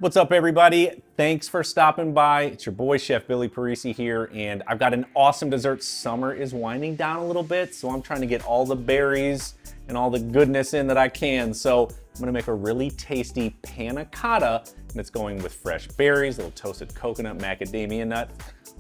What's up, everybody? Thanks for stopping by. It's your boy, Chef Billy Parisi here, and I've got an awesome dessert. Summer is winding down a little bit, so I'm trying to get all the berries and all the goodness in that I can. So I'm gonna make a really tasty panna cotta, and it's going with fresh berries, a little toasted coconut, macadamia nut.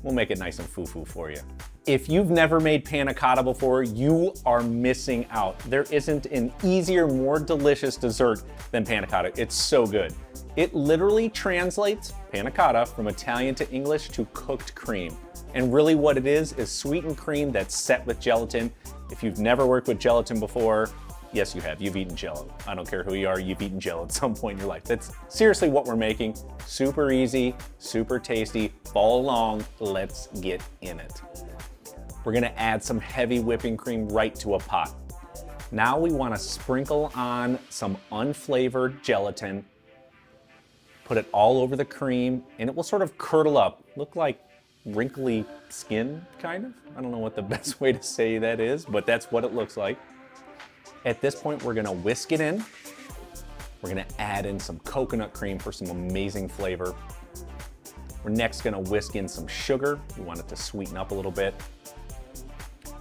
We'll make it nice and foo-foo for you. If you've never made panna cotta before, you are missing out. There isn't an easier, more delicious dessert than panna cotta. It's so good. It literally translates panna cotta from Italian to English to cooked cream. And really what it is sweetened cream that's set with gelatin. If you've never worked with gelatin before, yes, you have. You've eaten Jell-O. I don't care who you are, you've eaten Jell-O at some point in your life. That's seriously what we're making. Super easy, super tasty. Follow along, let's get in it. We're gonna add some heavy whipping cream right to a pot. Now we wanna sprinkle on some unflavored gelatin, put it all over the cream, and it will sort of curdle up. Look like wrinkly skin, kind of. I don't know what the best way to say that is, but that's what it looks like. At this point, we're gonna whisk it in. We're gonna add in some coconut cream for some amazing flavor. We're next gonna whisk in some sugar. We want it to sweeten up a little bit.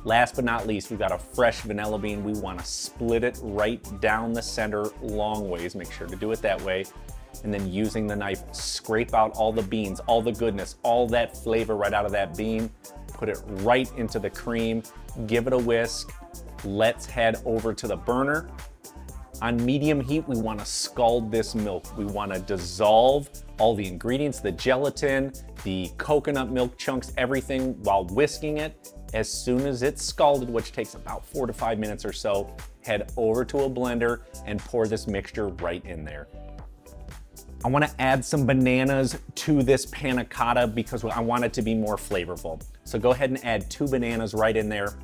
Last but not least, we've got a fresh vanilla bean. We wanna split it right down the center long ways. Make sure to do it that way. And then using the knife, scrape out all the beans, all the goodness, all that flavor right out of that bean. Put it right into the cream, give it a whisk. Let's head over to the burner. On medium heat, we wanna scald this milk. We wanna dissolve all the ingredients, the gelatin, the coconut milk chunks, everything while whisking it. As soon as it's scalded, which takes about 4 to 5 minutes or so, head over to a blender and pour this mixture right in there. I wanna add some bananas to this panna cotta because I want it to be more flavorful. So go ahead and add 2 bananas right in there.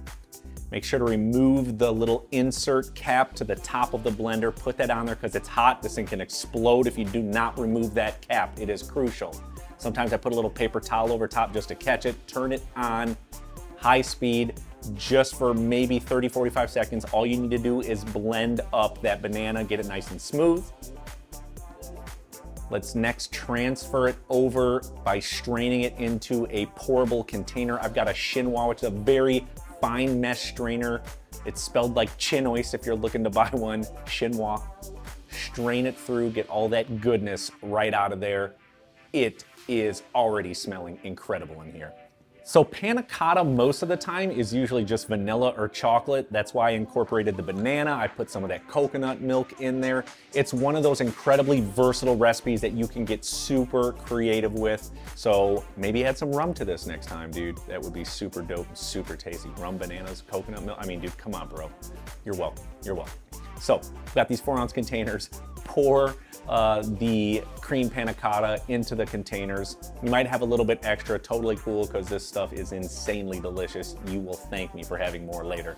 Make sure to remove the little insert cap to the top of the blender. Put that on there because it's hot. This thing can explode if you do not remove that cap. It is crucial. Sometimes I put a little paper towel over top just to catch it. Turn it on high speed just for maybe 30, 45 seconds. All you need to do is blend up that banana, get it nice and smooth. Let's next transfer it over by straining it into a pourable container. I've got a chinois, which is a very fine mesh strainer. It's spelled like chinois if you're looking to buy one, chinois. Strain it through, get all that goodness right out of there. It is already smelling incredible in here. So panna cotta most of the time is usually just vanilla or chocolate. That's why I incorporated the banana. I put some of that coconut milk in there. It's one of those incredibly versatile recipes that you can get super creative with. So maybe add some rum to this next time, dude. That would be super dope, super tasty. Rum, bananas, coconut milk. I mean, dude, come on, bro. You're welcome, you're welcome. So we've got these 4-ounce containers. Pour the cream panna cotta into the containers. You might have a little bit extra, totally cool, because this stuff is insanely delicious. You will thank me for having more later.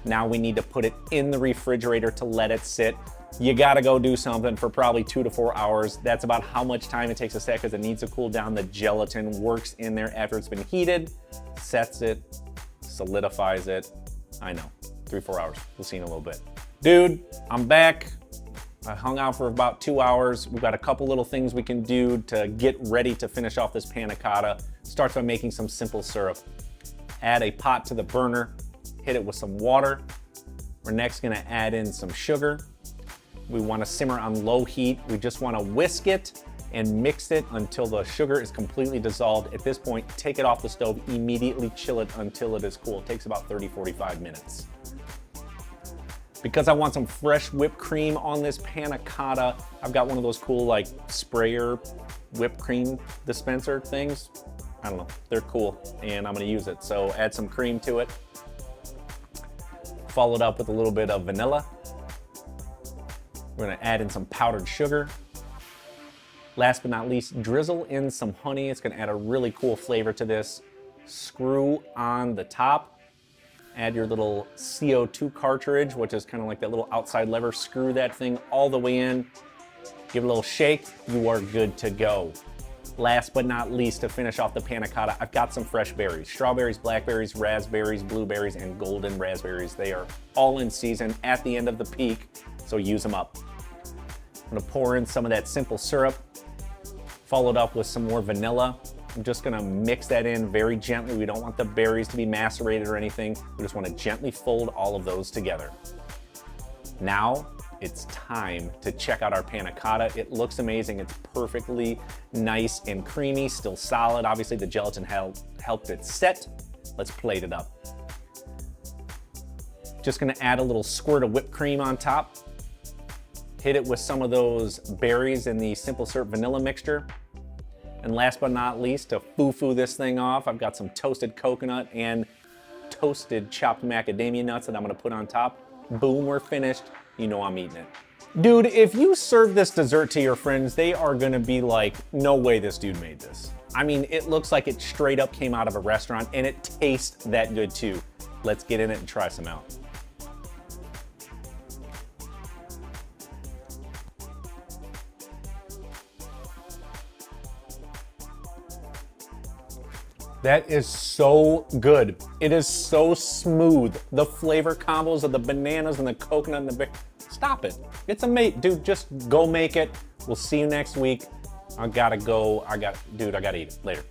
Now we need to put it in the refrigerator to let it sit. You gotta go do something for probably 2 to 4 hours. That's about how much time it takes to set because it needs to cool down. The gelatin works in there after it's been heated, sets it, solidifies it. I know, 3 or 4 hours. We'll see in a little bit. Dude, I'm back. I hung out for about 2 hours. We've got a couple little things we can do to get ready to finish off this panna cotta. Starts by making some simple syrup. Add a pot to the burner, hit it with some water. We're next gonna add in some sugar. We wanna simmer on low heat. We just wanna whisk it and mix it until the sugar is completely dissolved. At this point, take it off the stove, immediately chill it until it is cool. It takes about 30, 45 minutes. Because I want some fresh whipped cream on this panna cotta, I've got one of those cool like sprayer whipped cream dispenser things. I don't know, they're cool and I'm gonna use it. So add some cream to it. Followed up with a little bit of vanilla. We're gonna add in some powdered sugar. Last but not least, drizzle in some honey. It's gonna add a really cool flavor to this. Screw on the top. Add your little CO2 cartridge, which is kind of like that little outside lever. Screw that thing all the way in. Give it a little shake. You are good to go. Last but not least, to finish off the panna cotta, I've got some fresh berries. Strawberries, blackberries, raspberries, blueberries, and golden raspberries. They are all in season at the end of the peak, so use them up. I'm gonna pour in some of that simple syrup. Followed up with some more vanilla. I'm just gonna mix that in very gently. We don't want the berries to be macerated or anything. We just wanna gently fold all of those together. Now, it's time to check out our panna cotta. It looks amazing. It's perfectly nice and creamy, still solid. Obviously the gelatin helped it set. Let's plate it up. Just gonna add a little squirt of whipped cream on top. Hit it with some of those berries in the simple syrup vanilla mixture. And last but not least, to foo-foo this thing off, I've got some toasted coconut and toasted chopped macadamia nuts that I'm gonna put on top. Boom, we're finished. You know I'm eating it. Dude, if you serve this dessert to your friends, they are gonna be like, no way this dude made this. I mean, it looks like it straight up came out of a restaurant, and it tastes that good too. Let's get in it and try some out. That is so good. It is so smooth. The flavor combos of the bananas and the coconut and the berry. Stop it. It's amazing. Dude, just go make it. We'll see you next week. I gotta go. Dude, I gotta eat it later.